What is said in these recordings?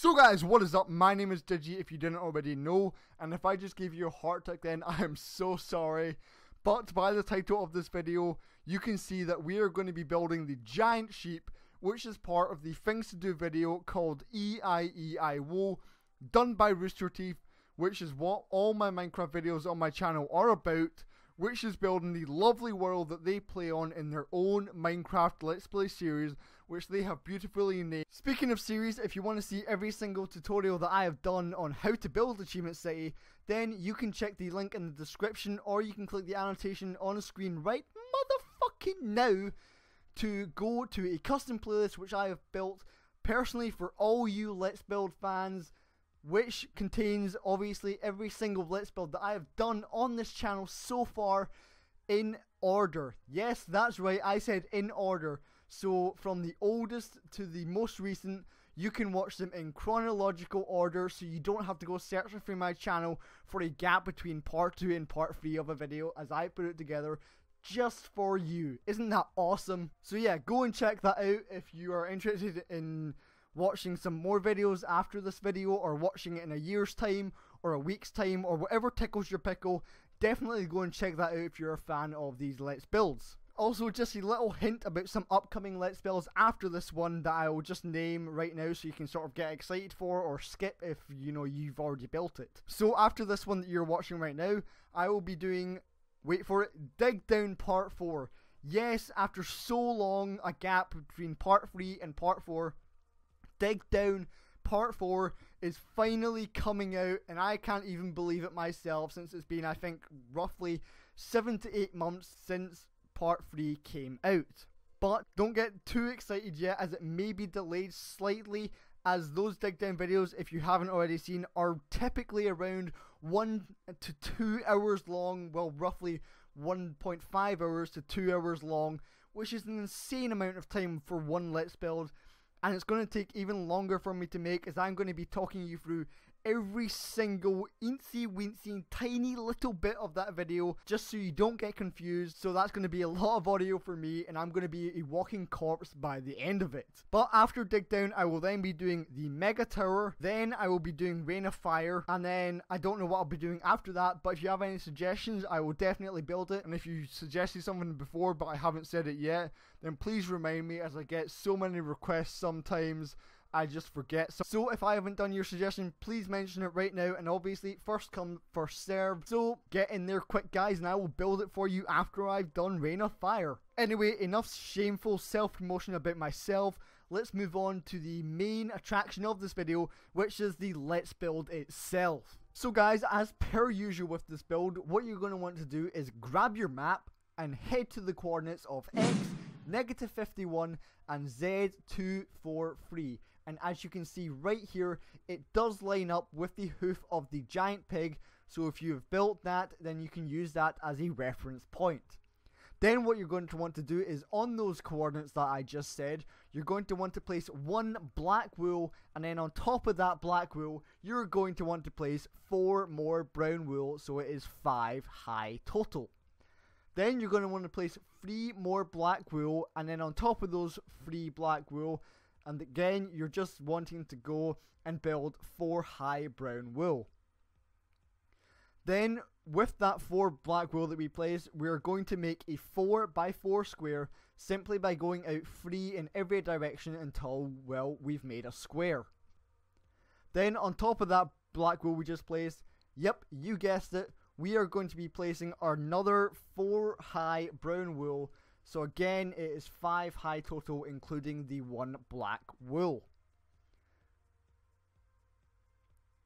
So guys, what is up? My name is Digi, if you didn't already know, and if I just gave you a heart attack then, I am so sorry. But by the title of this video, you can see that we are going to be building the giant sheep, which is part of the Things to Do video called E-I-E-I-WO, done by Rooster Teeth, which is what all my Minecraft videos on my channel are about, which is building the lovely world that they play on in their own Minecraft Let's Play series, which they have beautifully named. Speaking of series, if you want to see every single tutorial that I have done on how to build Achievement City, then you can check the link in the description, or you can click the annotation on the screen right motherfucking now to go to a custom playlist which I have built personally for all you Let's Build fans, which contains obviously every single Let's Build that I have done on this channel so far in order. Yes, that's right, I said in order. So from the oldest to the most recent, you can watch them in chronological order, so you don't have to go searching through my channel for a gap between part 2 and part 3 of a video, as I put it together just for you. Isn't that awesome? So yeah, go and check that out if you are interested in watching some more videos after this video, or watching it in a year's time or a week's time, or whatever tickles your pickle. Definitely go and check that out if you're a fan of these Let's Builds. Also, just a little hint about some upcoming Let's Builds after this one that I will just name right now, so you can sort of get excited for or skip if you know you've already built it. So after this one that you're watching right now, I will be doing, wait for it, Dig Down Part 4. Yes, after so long a gap between Part 3 and Part 4, Dig Down Part 4 is finally coming out, and I can't even believe it myself, since it's been, I think, roughly 7 to 8 months since Part 3 came out. But don't get too excited yet, as it may be delayed slightly, as those dig down videos, if you haven't already seen, are typically around 1 to 2 hours long, well, roughly 1.5 hours to 2 hours long, which is an insane amount of time for one Let's Build. And it's going to take even longer for me to make, as I'm going to be talking you through every single eensy weensy tiny little bit of that video, just so you don't get confused. So that's going to be a lot of audio for me, and I'm going to be a walking corpse by the end of it. But after Dig Down, I will then be doing the Mega Tower, then I will be doing Rain of Fire, and then I don't know what I'll be doing after that. But if you have any suggestions, I will definitely build it. And if you suggested something before but I haven't said it yet, then please remind me, as I get so many requests sometimes I just forget. So if I haven't done your suggestion, please mention it right now, and obviously first come first served. So get in there quick guys, and I will build it for you after I've done Rain of Fire. Anyway, enough shameful self-promotion about myself. Let's move on to the main attraction of this video, which is the Let's Build itself. So guys, as per usual with this build, what you're going to want to do is grab your map and head to the coordinates of X, -51 and Z243. And as you can see right here, it does line up with the hoof of the giant pig. So if you have built that, then you can use that as a reference point. Then what you're going to want to do is, on those coordinates that I just said, you're going to want to place 1 black wool, and then on top of that black wool, you're going to want to place 4 more brown wool, so it is 5 high total. Then you're going to want to place 3 more black wool, and then on top of those 3 black wool, and again, you're just wanting to go and build 4 high brown wool. Then, with that 4 black wool that we place, we're going to make a 4x4 square, simply by going out 3 in every direction until, well, we've made a square. Then, on top of that black wool we just placed, yep, you guessed it, we are going to be placing another 4 high brown wool. So again, it is 5 high total, including the 1 black wool.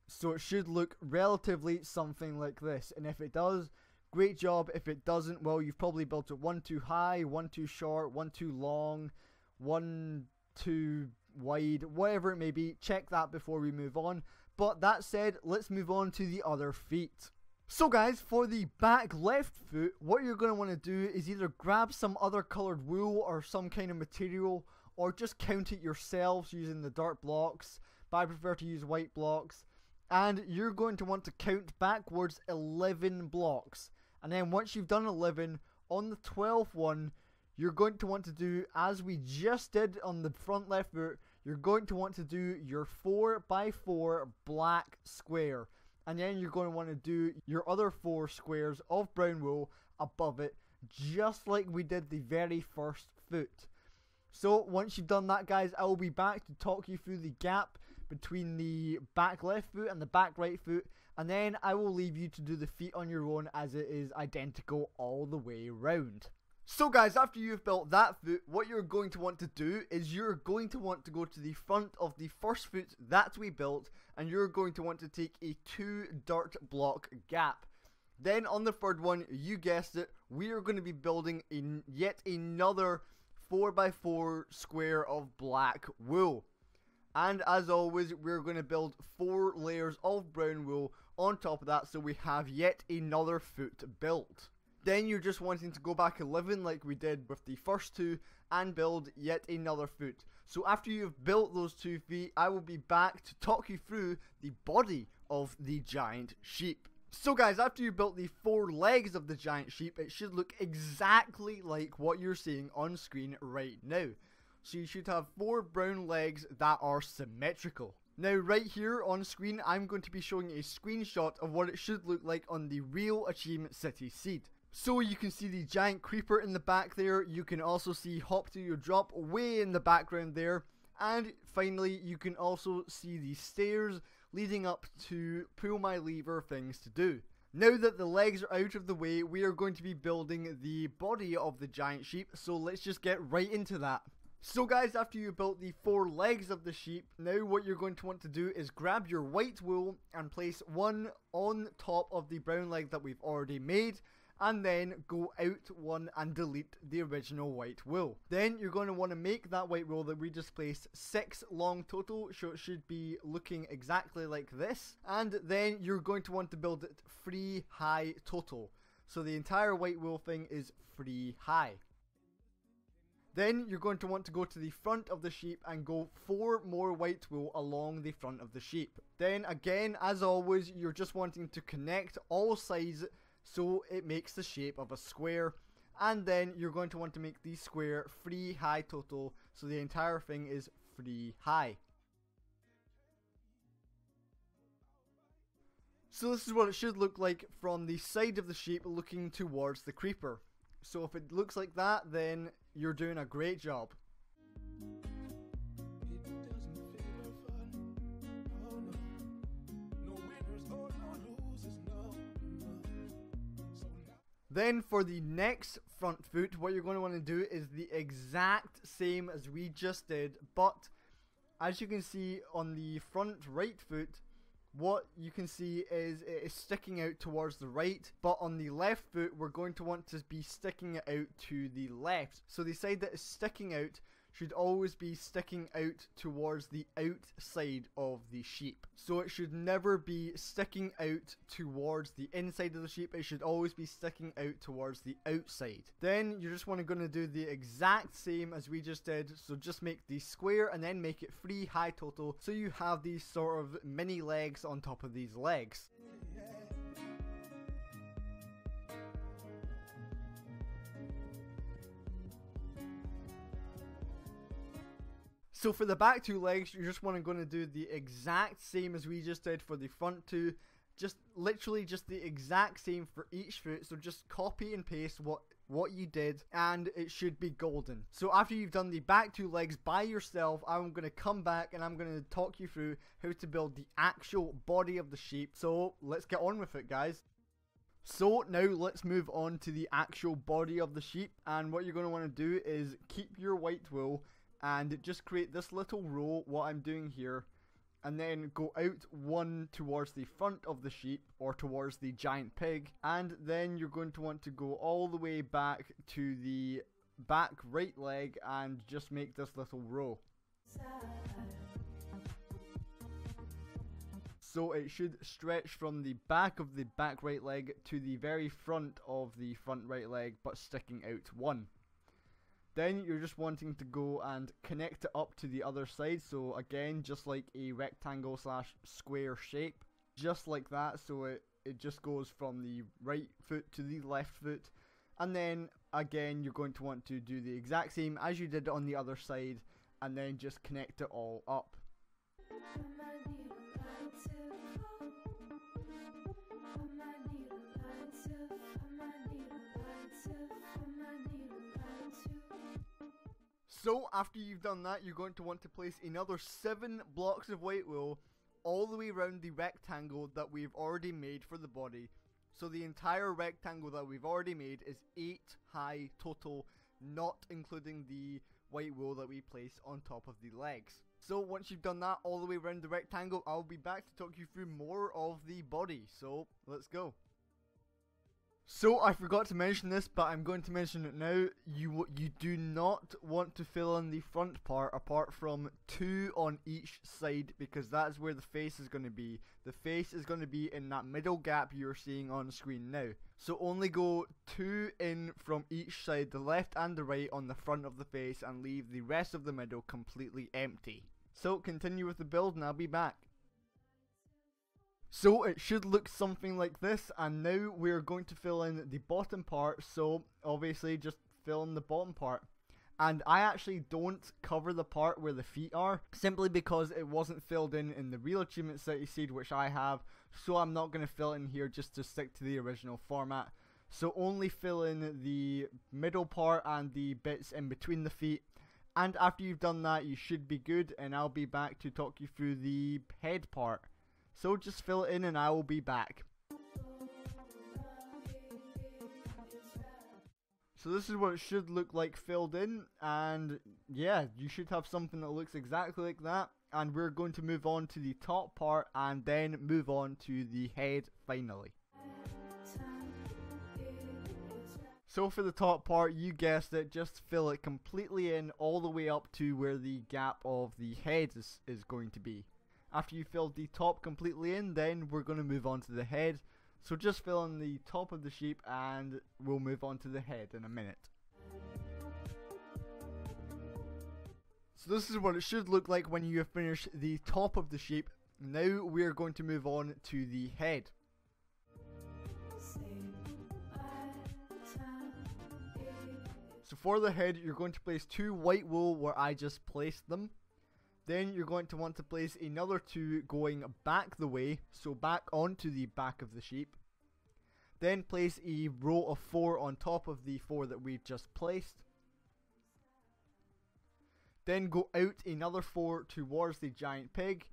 So it should look relatively something like this. And if it does, great job. If it doesn't, well, you've probably built it 1 too high, 1 too short, 1 too long, 1 too wide, whatever it may be. Check that before we move on. But that said, let's move on to the other feet. So guys, for the back left foot, what you're going to want to do is either grab some other coloured wool or some kind of material, or just count it yourselves using the dirt blocks, but I prefer to use white blocks. And you're going to want to count backwards 11 blocks. And then once you've done 11, on the 12th one, you're going to want to do, as we just did on the front left foot, you're going to want to do your 4x4 black square. And then you're going to want to do your other 4 squares of brown wool above it, just like we did the very first foot. So once you've done that, guys, I will be back to talk you through the gap between the back left foot and the back right foot, and then I will leave you to do the feet on your own, as it is identical all the way round. So guys, after you've built that foot, what you're going to want to do is you're going to want to go to the front of the first foot that we built, and you're going to want to take a 2 dirt block gap. Then on the third one, you guessed it, we are going to be building yet another 4x4 square of black wool. And as always, we're going to build 4 layers of brown wool on top of that, so we have yet another foot built. Then you're just wanting to go back 11 like we did with the first 2 and build yet another foot. So after you've built those 2 feet, I will be back to talk you through the body of the giant sheep. So guys, after you built the 4 legs of the giant sheep, it should look exactly like what you're seeing on screen right now. So you should have 4 brown legs that are symmetrical. Now right here on screen, I'm going to be showing a screenshot of what it should look like on the real Achievement City seed. So you can see the giant creeper in the back there, you can also see hop to your drop way in the background there, and finally you can also see the stairs leading up to pull my lever things to do. Now that the legs are out of the way, we are going to be building the body of the giant sheep, so let's just get right into that. So guys, after you built the 4 legs of the sheep, now what you're going to want to do is grab your white wool and place one on top of the brown leg that we've already made, and then go out one and delete the original white wool. Then you're going to want to make that white wool that we just placed 6 long total, so it should be looking exactly like this. And then you're going to want to build it 3 high total. So the entire white wool thing is 3 high. Then you're going to want to go to the front of the sheep and go 4 more white wool along the front of the sheep. Then again, as always, you're just wanting to connect all sides so it makes the shape of a square, and then you're going to want to make the square 3 high total, so the entire thing is 3 high. So this is what it should look like from the side of the sheep looking towards the creeper. So if it looks like that, then you're doing a great job. Then for the next front foot, what you're going to want to do is the exact same as we just did, but as you can see on the front right foot, what you can see is it is sticking out towards the right, but on the left foot we're going to want to be sticking it out to the left. So the side that is sticking out should always be sticking out towards the outside of the sheep. So it should never be sticking out towards the inside of the sheep, it should always be sticking out towards the outside. Then you're just going to do the exact same as we just did, so just make the square and then make it 3 high total, so you have these sort of mini legs on top of these legs. So for the back 2 legs, you're just going to do the exact same as we just did for the front 2. Just literally just the exact same for each foot. So just copy and paste what you did, and it should be golden. So after you've done the back 2 legs by yourself, I'm going to come back and I'm going to talk you through how to build the actual body of the sheep. So let's get on with it, guys. So now let's move on to the actual body of the sheep, and what you're going to want to do is keep your white wool and just create this little row, what I'm doing here, and then go out one towards the front of the sheep or towards the giant pig, and then you're going to want to go all the way back to the back right leg and just make this little row. So it should stretch from the back of the back right leg to the very front of the front right leg, but sticking out one. Then you're just wanting to go and connect it up to the other side, so again, just like a rectangle / square shape, just like that, so it just goes from the right foot to the left foot, and then again you're going to want to do the exact same as you did on the other side, and then just connect it all up. So after you've done that, you're going to want to place another 7 blocks of white wool all the way around the rectangle that we've already made for the body. So the entire rectangle that we've already made is 8 high total, not including the white wool that we place on top of the legs. So once you've done that all the way around the rectangle, I'll be back to talk you through more of the body. So let's go. So I forgot to mention this, but I'm going to mention it now. You do not want to fill in the front part apart from 2 on each side, because that's where the face is going to be. The face is going to be in that middle gap you're seeing on screen now. So only go 2 in from each side, the left and the right, on the front of the face, and leave the rest of the middle completely empty. So continue with the build and I'll be back. So it should look something like this, and now we're going to fill in the bottom part. So obviously just fill in the bottom part, and I actually don't cover the part where the feet are, simply because it wasn't filled in the real achievement city seed, which I have. So I'm not going to fill it in here, just to stick to the original format. So only fill in the middle part and the bits in between the feet, and after you've done that you should be good, and I'll be back to talk you through the head part. So just fill it in and I will be back. So this is what it should look like filled in, and yeah, you should have something that looks exactly like that. And we're going to move on to the top part and then move on to the head finally. So for the top part, you guessed it, just fill it completely in all the way up to where the gap of the head is going to be. After you filled the top completely in, then we're going to move on to the head. So just fill in the top of the sheep and we'll move on to the head in a minute. So this is what it should look like when you have finished the top of the sheep. Now we're going to move on to the head. So for the head, you're going to place 2 white wool where I just placed them. Then you're going to want to place another 2 going back the way, so back onto the back of the sheep. Then place a row of 4 on top of the 4 that we've just placed. Then go out another 4 towards the giant pig,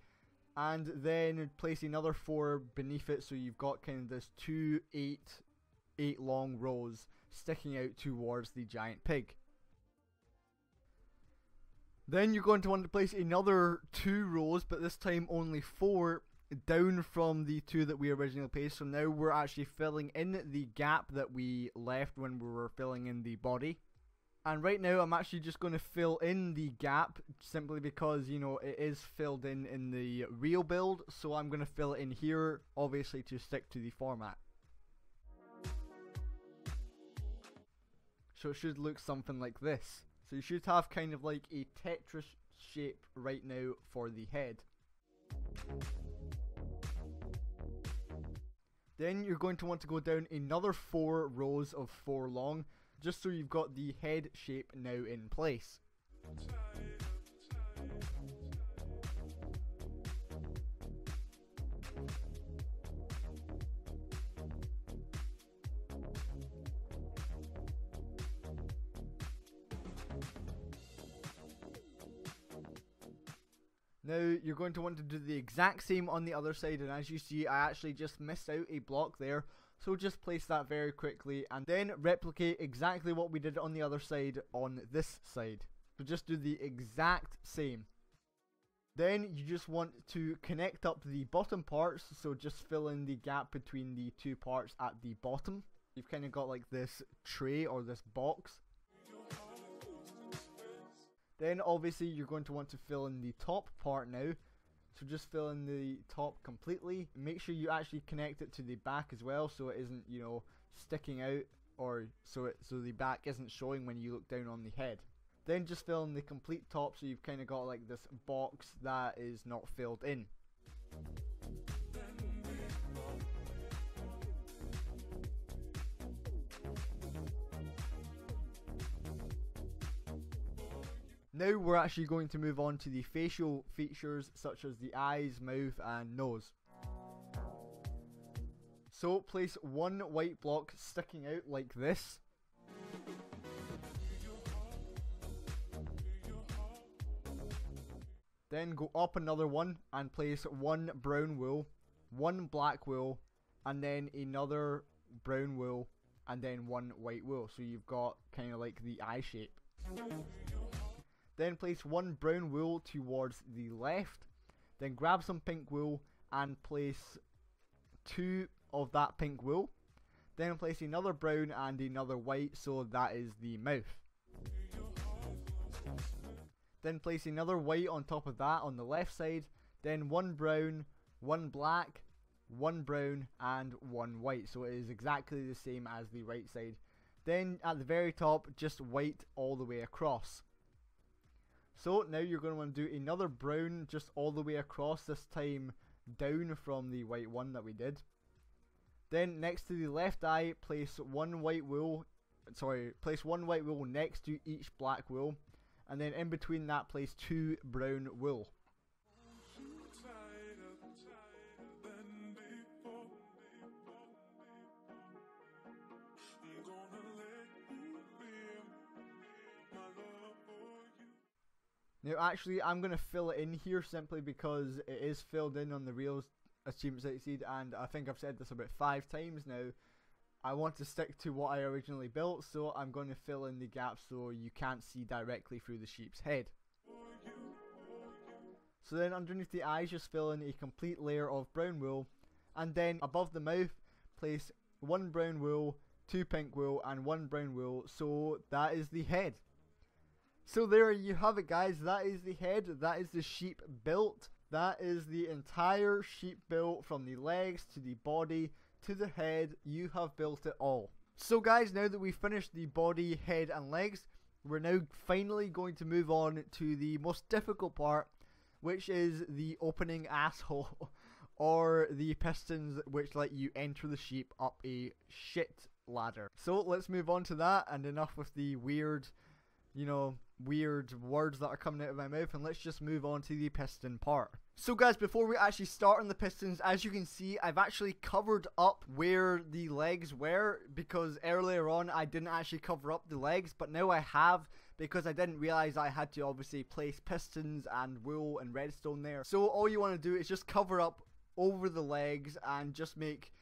and then place another 4 beneath it, so you've got kind of this 2 8 long rows sticking out towards the giant pig. Then you're going to want to place another 2 rows, but this time only 4, down from the 2 that we originally placed. So now we're actually filling in the gap that we left when we were filling in the body. And right now I'm actually just going to fill in the gap, simply because, you know, it is filled in the real build. So I'm going to fill it in here, obviously to stick to the format. So it should look something like this. So you should have kind of like a Tetris shape right now for the head. Then you're going to want to go down another 4 rows of 4 long, just so you've got the head shape now in place. Now you're going to want to do the exact same on the other side, and as you see I actually just missed out a block there, so just place that very quickly and then replicate exactly what we did on the other side on this side. So just do the exact same. Then you just want to connect up the bottom parts, so just fill in the gap between the 2 parts at the bottom. You've kind of got like this tray or this box. Then obviously you're going to want to fill in the top part now. So just fill in the top completely. Make sure you actually connect it to the back as well, so it isn't, you know, sticking out, or so the back isn't showing when you look down on the head. Then just fill in the complete top, so you've kind of got like this box that is not filled in. Now we're actually going to move on to the facial features such as the eyes, mouth and nose. So place one white block sticking out like this. Then go up another one and place one brown wool, one black wool, and then another brown wool, and then one white wool. So you've got kind of like the eye shape. Then place one brown wool towards the left. Then grab some pink wool and place two of that pink wool. Then place another brown and another white, so that is the mouth. Then place another white on top of that on the left side. Then one brown, one black, one brown and one white. So it is exactly the same as the right side. Then at the very top, just white all the way across. So now you're going to want to do another brown just all the way across, this time down from the white one that we did. Then next to the left eye, place one white wool next to each black wool. And then in between that, place two brown wool. Now actually I'm going to fill it in here simply because it is filled in on the real Achievement Site Seed, and I think I've said this about 5 times now. I want to stick to what I originally built, so I'm going to fill in the gaps so you can't see directly through the sheep's head. So then underneath the eyes, just fill in a complete layer of brown wool, and then above the mouth, place one brown wool, two pink wool, and one brown wool, so that is the head. So there you have it, guys. That is the head, that is the sheep built, that is the entire sheep built from the legs to the body to the head. You have built it all. So guys, now that we've finished the body, head and legs, we're now finally going to move on to the most difficult part, which is the opening asshole or the pistons which let you enter the sheep up a shit ladder. So let's move on to that, and enough with the weird words that are coming out of my mouth, and let's just move on to the piston part. So guys, before we actually start on the pistons, as you can see, I've actually covered up where the legs were, because earlier on I didn't actually cover up the legs, but now I have, because I didn't realize I had to obviously place pistons and wool and redstone there. So all you want to do is just cover up over the legs and just make,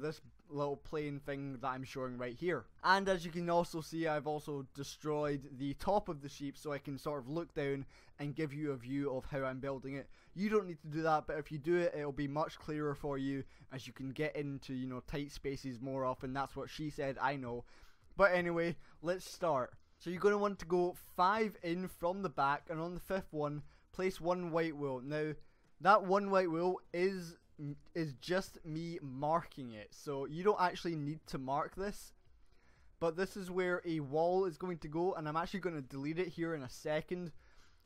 this little plain thing that I'm showing right here. And as you can also see, I've also destroyed the top of the sheep so I can sort of look down and give you a view of how I'm building it. You don't need to do that, but if you do it, it'll be much clearer for you as you can get into, tight spaces more often. That's what she said, I know. But anyway, let's start. So you're going to want to go 5 in from the back, and on the 5th one, place one white wool. Now, that one white wool is just me marking it, so you don't actually need to mark this, but this is where a wall is going to go, and I'm actually going to delete it here in a second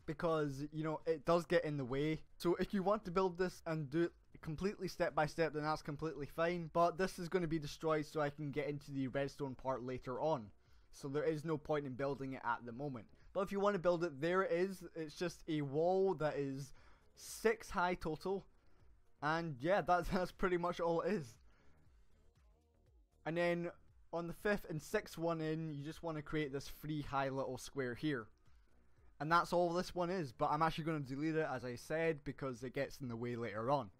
because it does get in the way. So if you want to build this and do it completely step by step, then that's completely fine, but this is going to be destroyed so I can get into the redstone part later on, so there is no point in building it at the moment. But if you want to build it, there it is. It's just a wall that is 6 high total. And yeah, that's pretty much all it is. And then on the 5th and 6th one in, you just want to create this free high little square here. And that's all this one is, but I'm actually going to delete it, as I said, because it gets in the way later on.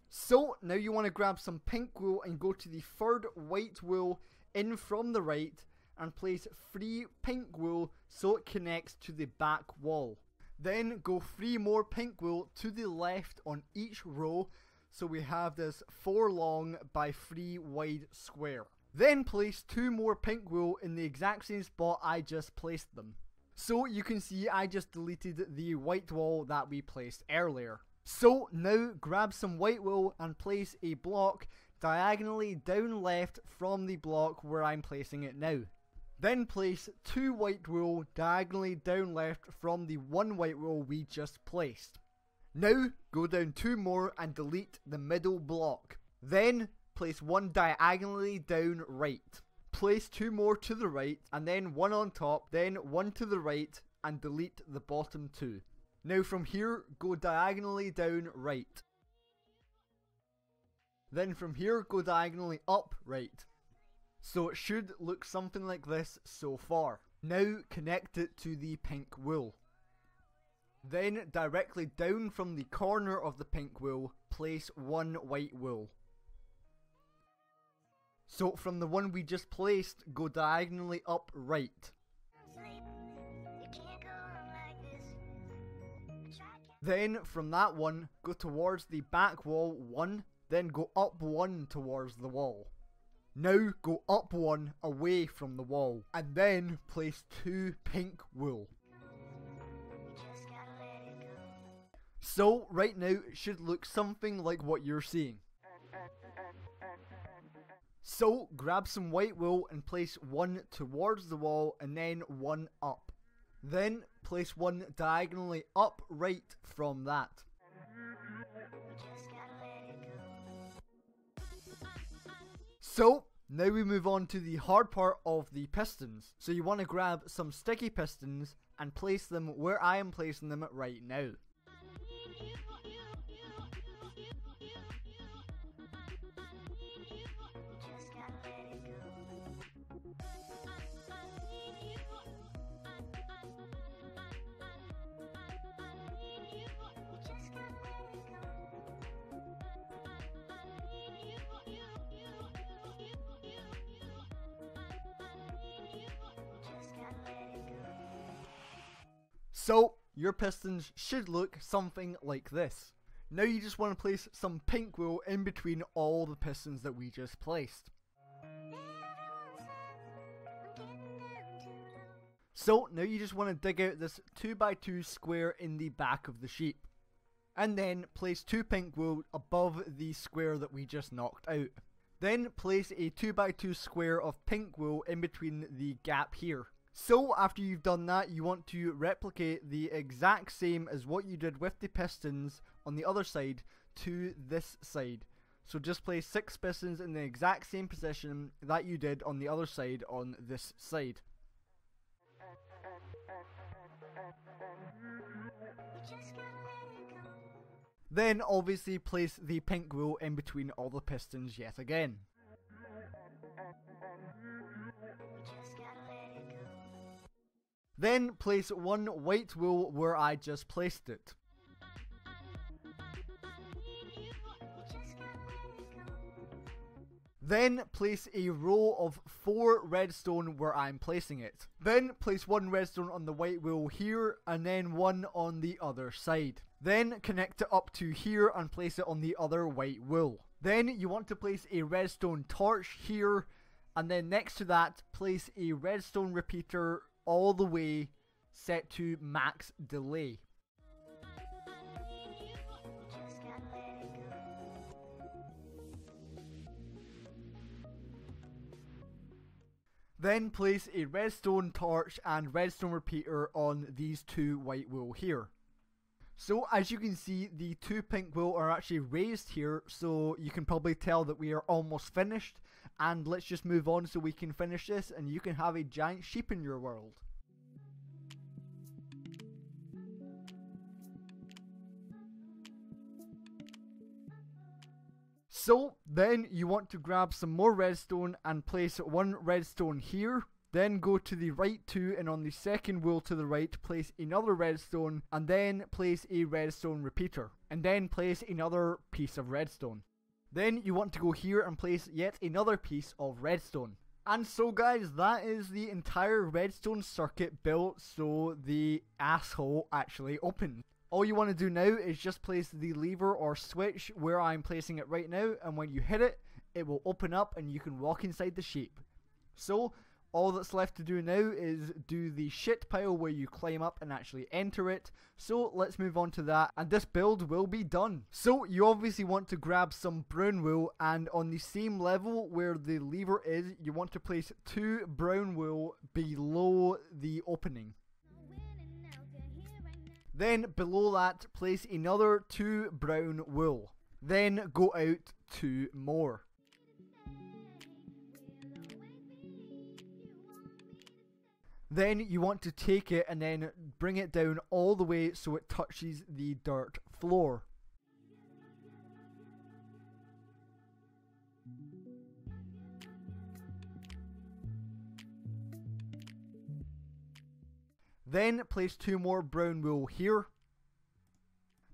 So now you want to grab some pink wool and go to the 3rd white wool in from the right and place 3 pink wool so it connects to the back wall. Then go 3 more pink wool to the left on each row, so we have this 4 long by 3 wide square. Then place 2 more pink wool in the exact same spot I just placed them. So you can see I just deleted the white wall that we placed earlier. So now grab some white wool and place a block diagonally down left from the block where I'm placing it now. Then place 2 white wool diagonally down left from the 1 white wool we just placed. Now go down 2 more and delete the middle block. Then place 1 diagonally down right. Place 2 more to the right, and then 1 on top, then 1 to the right, and delete the bottom 2. Now from here, go diagonally down right. Then from here, go diagonally up right. So it should look something like this so far. Now connect it to the pink wool. Then directly down from the corner of the pink wool, place one white wool. So from the one we just placed, go diagonally up right. Then from that one, go towards the back wall 1, then go up 1 towards the wall. Now go up 1 away from the wall, and then place 2 pink wool. So right now it should look something like what you're seeing. So grab some white wool and place 1 towards the wall and then 1 up. Then place 1 diagonally up right from that. So now we move on to the hard part of the pistons. So you want to grab some sticky pistons and place them where I am placing them right now. So your pistons should look something like this. Now you just want to place some pink wool in between all the pistons that we just placed. So now you just want to dig out this 2x2 square in the back of the sheep. And then place 2 pink wool above the square that we just knocked out. Then place a 2x2 square of pink wool in between the gap here. So after you've done that, you want to replicate the exact same as what you did with the pistons on the other side to this side. So just place 6 pistons in the exact same position that you did on the other side on this side. Then obviously place the pink wool in between all the pistons yet again. Then place 1 white wool where I just placed it. Then place a row of 4 redstone where I'm placing it. Then place 1 redstone on the white wool here and then 1 on the other side. Then connect it up to here and place it on the other white wool. Then you want to place a redstone torch here, and then next to that place a redstone repeater all the way set to max delay. Then place a redstone torch and redstone repeater on these 2 white wool here. So as you can see, the 2 pink wool are actually raised here, so you can probably tell that we are almost finished. And let's just move on so we can finish this and you can have a giant sheep in your world. So then you want to grab some more redstone and place 1 redstone here. Then go to the right 2 and on the second wool to the right place another redstone and then place a redstone repeater. And then place another piece of redstone. Then you want to go here and place yet another piece of redstone. And so guys, that is the entire redstone circuit built so the asshole actually opens. All you want to do now is just place the lever or switch where I'm placing it right now, and when you hit it, it will open up and you can walk inside the sheep. So all that's left to do now is do the shit pile where you climb up and actually enter it. So let's move on to that and this build will be done. So you obviously want to grab some brown wool, and on the same level where the lever is, you want to place 2 brown wool below the opening. Then below that, place another 2 brown wool. Then go out 2 more. Then you want to take it and then bring it down all the way so it touches the dirt floor. Then place 2 more brown wool here.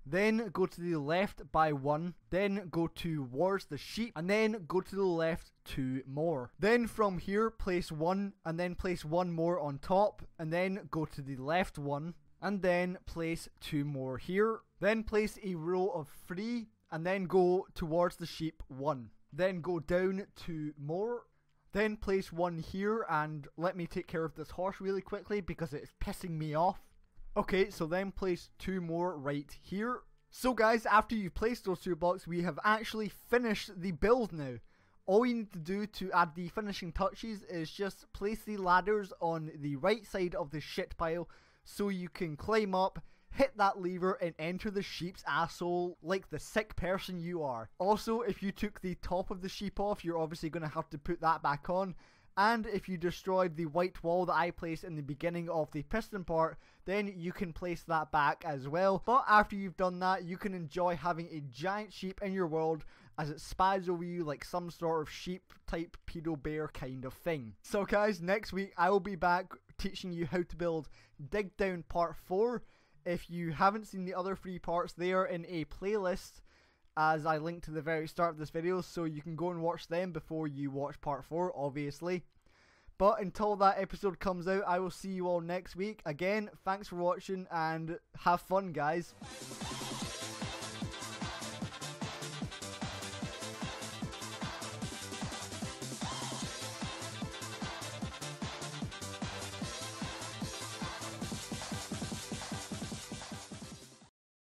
Then go to the left by 1, then go towards the sheep, and then go to the left 2 more. Then from here place 1, and then place 1 more on top, and then go to the left 1, and then place 2 more here. Then place a row of 3, and then go towards the sheep 1. Then go down 2 more. Then place 1 here, and let me take care of this horse really quickly because it's pissing me off. Okay, so then place 2 more right here. So guys, after you've placed those 2 blocks, we have actually finished the build now. All you need to do to add the finishing touches is just place the ladders on the right side of the shit pile so you can climb up, hit that lever and enter the sheep's asshole like the sick person you are. Also, if you took the top of the sheep off, you're obviously going to have to put that back on. And if you destroyed the white wall that I placed in the beginning of the piston part, then you can place that back as well. But after you've done that, you can enjoy having a giant sheep in your world as it spies over you like some sort of sheep type pedo bear kind of thing. So guys, next week I will be back teaching you how to build Dig Down Part 4. If you haven't seen the other 3 parts, they are in a playlist as I linked to the very start of this video, so you can go and watch them before you watch part 4, obviously. But until that episode comes out, I will see you all next week. Again, thanks for watching and have fun, guys.